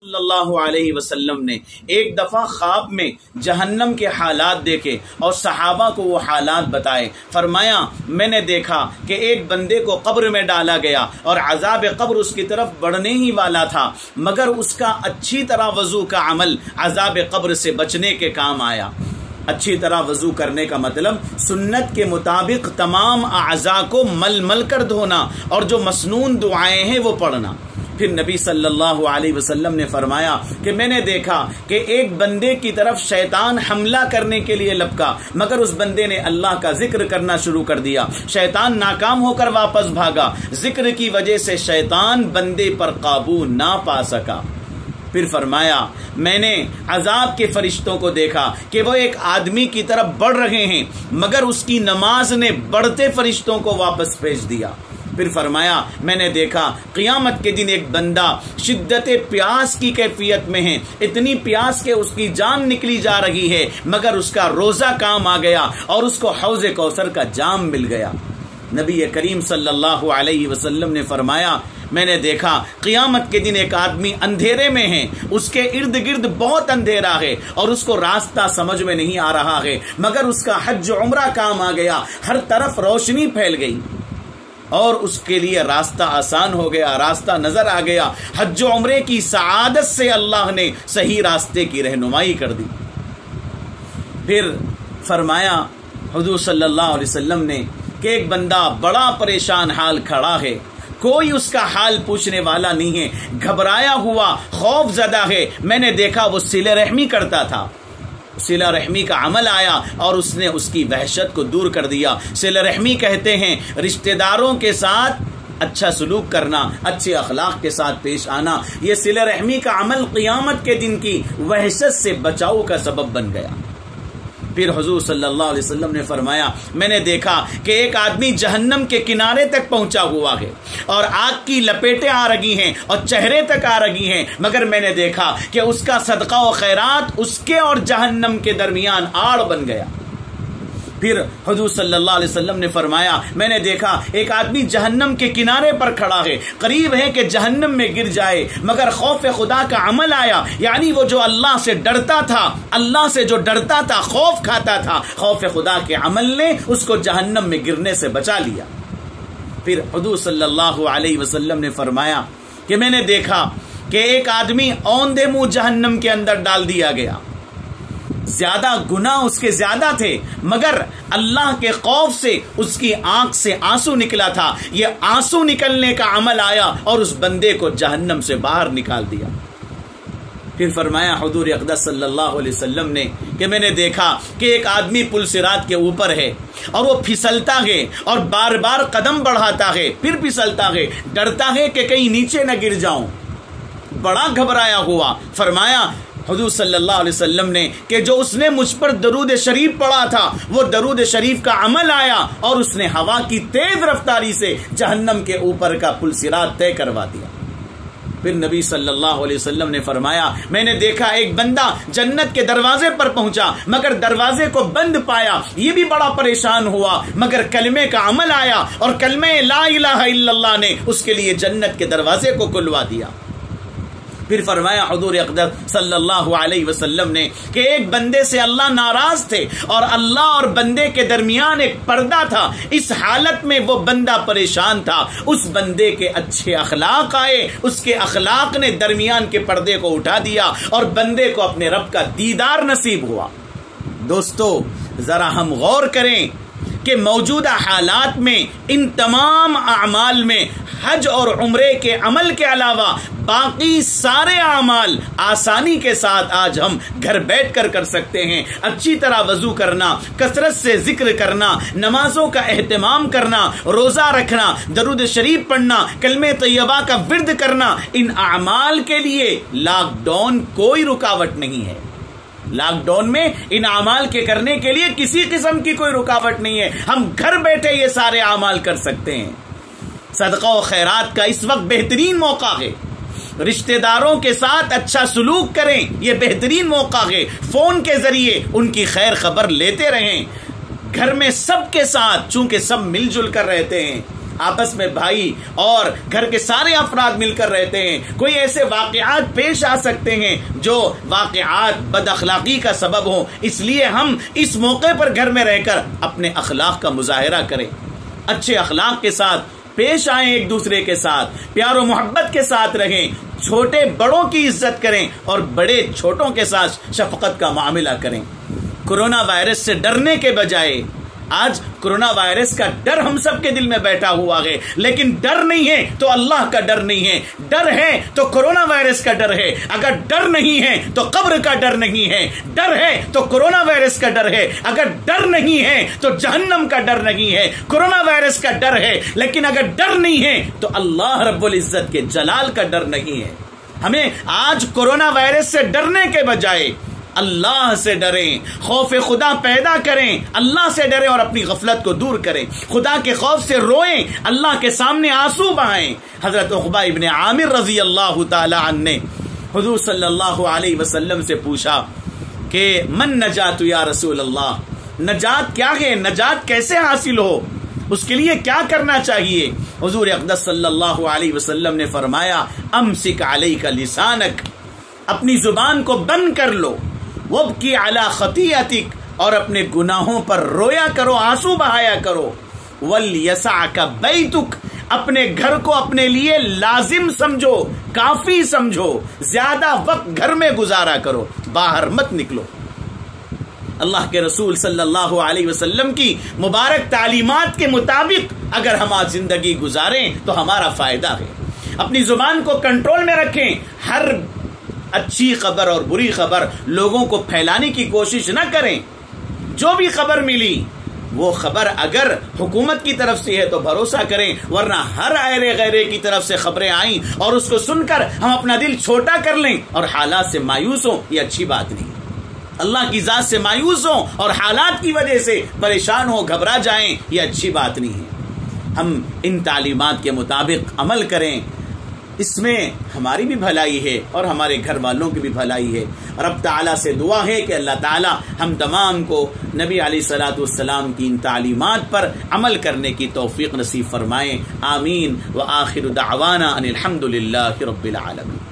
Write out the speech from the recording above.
صلی اللہ علیہ وسلم نے ایک دفعہ خواب میں جہنم کے حالات دیکھے اور صحابہ کو وہ حالات بتائے. فرمایا میں نے دیکھا کہ ایک بندے کو قبر میں ڈالا گیا اور عذاب قبر اس کی طرف بڑھنے ہی والا تھا، مگر اس کا اچھی طرح وضو کا عمل عذاب قبر سے بچنے کے کام آیا. اچھی طرح وضو کرنے کا مطلب سنت کے مطابق تمام اعضاء کو مل مل کر دھونا اور جو مسنون دعائیں ہیں وہ پڑھنا. پھر نبی صلی اللہ علیہ وسلم نے فرمایا کہ میں نے دیکھا کہ ایک بندے کی طرف شیطان حملہ کرنے کے لیے لپکا، مگر اس بندے نے اللہ کا ذکر کرنا شروع کر دیا. شیطان ناکام ہو کر واپس بھاگا. ذکر کی وجہ سے شیطان بندے پر قابو نہ پا سکا. پھر فرمایا میں نے عذاب کے فرشتوں کو دیکھا کہ وہ ایک آدمی کی طرف بڑھ رہے ہیں، مگر اس کی نماز نے بڑھتے فرشتوں کو واپس بھیج دیا. پھر فرمایا میں نے دیکھا قیامت کے دن ایک بندہ شدت پیاس کی کیفیت میں ہے، اتنی پیاس کہ اس کی جان نکلی جا رہی ہے، مگر اس کا روزہ کام آ گیا اور اس کو حوض کوثر کا جام مل گیا. نبی کریم صلی اللہ علیہ وسلم نے فرمایا میں نے دیکھا قیامت کے دن ایک آدمی اندھیرے میں ہے، اس کے ارد گرد بہت اندھیرا ہے اور اس کو راستہ سمجھ میں نہیں آ رہا ہے، مگر اس کا حج عمرہ کام آ گیا، ہر طرف روشنی پھیل گئی اور اس کے لیے راستہ آسان ہو گیا، راستہ نظر آ گیا. حج و عمرے کی سعادت سے اللہ نے صحیح راستے کی رہنمائی کر دی. پھر فرمایا حضور صلی اللہ علیہ وسلم نے کہ ایک بندہ بڑا پریشان حال کھڑا ہے، کوئی اس کا حال پوچھنے والا نہیں ہے، گھبرایا ہوا خوف زدہ ہے. میں نے دیکھا وہ صلہ رحمی کرتا تھا، صلہ رحمی کا عمل آیا اور اس نے اس کی وحشت کو دور کر دیا. صلہ رحمی کہتے ہیں رشتہ داروں کے ساتھ اچھا سلوک کرنا، اچھے اخلاق کے ساتھ پیش آنا. یہ صلہ رحمی کا عمل قیامت کے دن کی وحشت سے بچاؤ کا سبب بن گیا. پھر حضور صلی اللہ علیہ وسلم نے فرمایا میں نے دیکھا کہ ایک آدمی جہنم کے کنارے تک پہنچا ہوا ہے اور آگ کی لپیٹیں آ رہی ہیں اور چہرے تک آ رہی ہیں، مگر میں نے دیکھا کہ اس کا صدقہ و خیرات اس کے اور جہنم کے درمیان آڑ بن گیا. پھر حضور صلی اللہ علیہ وسلم نے فرمایا میں نے دیکھا ایک آدمی جہنم کے کنارے پر کھڑا ہے، قریب ہے کہ جہنم میں گر جائے، مگر خوف خدا کا عمل آیا، یعنی وہ جو اللہ سے ڈرتا تھا، اللہ سے جو ڈرتا تھا، خوف کھاتا تھا، خوف خدا کے عمل نے اس کو جہنم میں گرنے سے بچا لیا. پھر حضور صلی اللہ علیہ وسلم نے فرمایا کہ میں نے دیکھا کہ ایک آدمی اوندے منہ جہنم کے اندر ڈال دیا گیا. زیادہ گناہ اس کے زیادہ تھے، مگر اللہ کے خوف سے اس کی آنکھ سے آنسو نکلا تھا. یہ آنسو نکلنے کا عمل آیا اور اس بندے کو جہنم سے باہر نکال دیا. پھر فرمایا حضور اقدس صلی اللہ علیہ وسلم نے کہ میں نے دیکھا کہ ایک آدمی پل صراط کے اوپر ہے اور وہ پھسلتا ہے اور بار بار قدم بڑھاتا ہے، پھر پھسلتا ہے، ڈرتا ہے کہ کہیں نیچے نہ گر جاؤں، بڑا گھبرایا ہوا. فرمایا حضور صلی اللہ علیہ وسلم نے کہ جو اس نے مجھ پر درود شریف پڑھا تھا وہ درود شریف کا عمل آیا اور اس نے ہوا کی تیز رفتاری سے جہنم کے اوپر کا پل صراط طے کروا دیا. پھر نبی صلی اللہ علیہ وسلم نے فرمایا میں نے دیکھا ایک بندہ جنت کے دروازے پر پہنچا، مگر دروازے کو بند پایا، یہ بھی بڑا پریشان ہوا، مگر کلمے کا عمل آیا اور کلمے لا الہ الا اللہ نے اس کے لیے جنت کے دروازے کو کھلوا دیا. پھر فرمایا حضور اقدس صلی اللہ علیہ وسلم نے کہ ایک بندے سے اللہ ناراض تھے اور اللہ اور بندے کے درمیان ایک پردہ تھا. اس حالت میں وہ بندہ پریشان تھا، اس بندے کے اچھے اخلاق آئے، اس کے اخلاق نے درمیان کے پردے کو اٹھا دیا اور بندے کو اپنے رب کا دیدار نصیب ہوا. دوستو ذرا ہم غور کریں کہ موجودہ حالات میں ان تمام اعمال میں حج اور عمرے کے عمل کے علاوہ باقی سارے اعمال آسانی کے ساتھ آج ہم گھر بیٹھ کر کر سکتے ہیں. اچھی طرح وضو کرنا، کثرت سے ذکر کرنا، نمازوں کا اہتمام کرنا، روزہ رکھنا، درود شریف پڑھنا، کلمہ طیبہ کا ورد کرنا، ان اعمال کے لیے لاک ڈاؤن کوئی رکاوٹ نہیں ہے. لاک ڈاؤن میں ان اعمال کے کرنے کے لیے کسی قسم کی کوئی رکاوٹ نہیں ہے. ہم گھر بیٹھے یہ سارے اعمال کر سکتے ہیں. صدقہ و خیرات کا اس وقت بہترین موقع ہے. رشتہ داروں کے ساتھ اچھا سلوک کریں، یہ بہترین موقع ہے. فون کے ذریعے ان کی خیر خبر لیتے رہیں. گھر میں سب کے ساتھ، چونکہ سب مل جل کر رہتے ہیں، آپس میں بھائی اور گھر کے سارے افراد مل کر رہتے ہیں، کوئی ایسے واقعات پیش آ سکتے ہیں جو واقعات بد اخلاقی کا سبب ہوں، اس لیے ہم اس موقع پر گھر میں رہ کر اپنے اخلاق کا مظاہرہ کریں، اچھے اخلاق کے ساتھ پیش آئیں، ایک دوسرے کے ساتھ پیار و محبت کے ساتھ رہیں، چھوٹے بڑوں کی عزت کریں اور بڑے چھوٹوں کے ساتھ شفقت کا معاملہ کریں۔ کورونا وائرس سے ڈرنے کے بجائے آج کورونا وائرس کا ڈر ہم سب کے دل میں بیٹھا ہوا ہے، لیکن ڈر نہیں ہے تو اللہ کا ڈر نہیں ہے، ڈر ہے تو کورونا وائرس کا ڈر ہے، اگر ڈر نہیں ہے تو قبر کا ڈر نہیں ہے، ڈر ہے تو کورونا وائرس کا ڈر ہے، اگر ڈر نہیں ہے تو جہنم کا ڈر نہیں ہے، کورونا وائرس کا ڈر ہے لیکن اگر ڈر نہیں ہے تو اللہ رب العزت کے جلال کا ڈر نہیں ہے۔ ہمیں آج کورونا وائرس سے ڈرنے کے بجائے اللہ سے ڈریں، خوف خدا پیدا کریں، اللہ سے ڈریں اور اپنی غفلت کو دور کریں، خدا کے خوف سے روئیں، اللہ کے سامنے آنسو بہائیں۔ حضرت عقبہ ابن عامر رضی اللہ تعالی عنہ نے حضور صلی اللہ علیہ وسلم سے پوچھا کہ من نجات یا رسول اللہ، نجات کیا ہے، نجات کیسے حاصل ہو، اس کے لیے کیا کرنا چاہیے؟ حضور اقدس صلی اللہ علیہ وسلم نے فرمایا امسک علیک لسانک، اپنی زبان کو بند کر لو، وابکی علی خطیئتک، اور اپنے گناہوں پر رویا کرو، آنسو بہایا کرو، ولیسعک بیتک، اپنے گھر کو اپنے لیے لازم سمجھو، کافی سمجھو، زیادہ وقت گھر میں گزارا کرو، باہر مت نکلو۔ اللہ کے رسول صلی اللہ علیہ وسلم کی مبارک تعلیمات کے مطابق اگر ہم آج زندگی گزاریں تو ہمارا فائدہ ہے۔ اپنی زبان کو کنٹرول میں رکھیں، ہر اچھی خبر اور بری خبر لوگوں کو پھیلانے کی کوشش نہ کریں، جو بھی خبر ملی وہ خبر اگر حکومت کی طرف سے ہے تو بھروسہ کریں، ورنہ ہر ایرے غیرے کی طرف سے خبریں آئیں اور اس کو سن کر ہم اپنا دل چھوٹا کر لیں اور حالات سے مایوس ہوں، یہ اچھی بات نہیں۔ اللہ کی ذات سے مایوس ہوں اور حالات کی وجہ سے پریشان ہوں، گھبرا جائیں، یہ اچھی بات نہیں ہے۔ ہم ان تعلیمات کے مطابق عمل کریں، اس میں ہماری بھی بھلائی ہے اور ہمارے گھر والوں کی بھی بھلائی ہے۔ رب تعالیٰ سے دعا ہے کہ اللہ تعالیٰ ہم تمام کو نبی علیہ الصلوۃ والسلام کی ان تعلیمات پر عمل کرنے کی توفیق نصیب فرمائیں، آمین۔ وآخر دعوانا ان الحمد للہ رب العالمین۔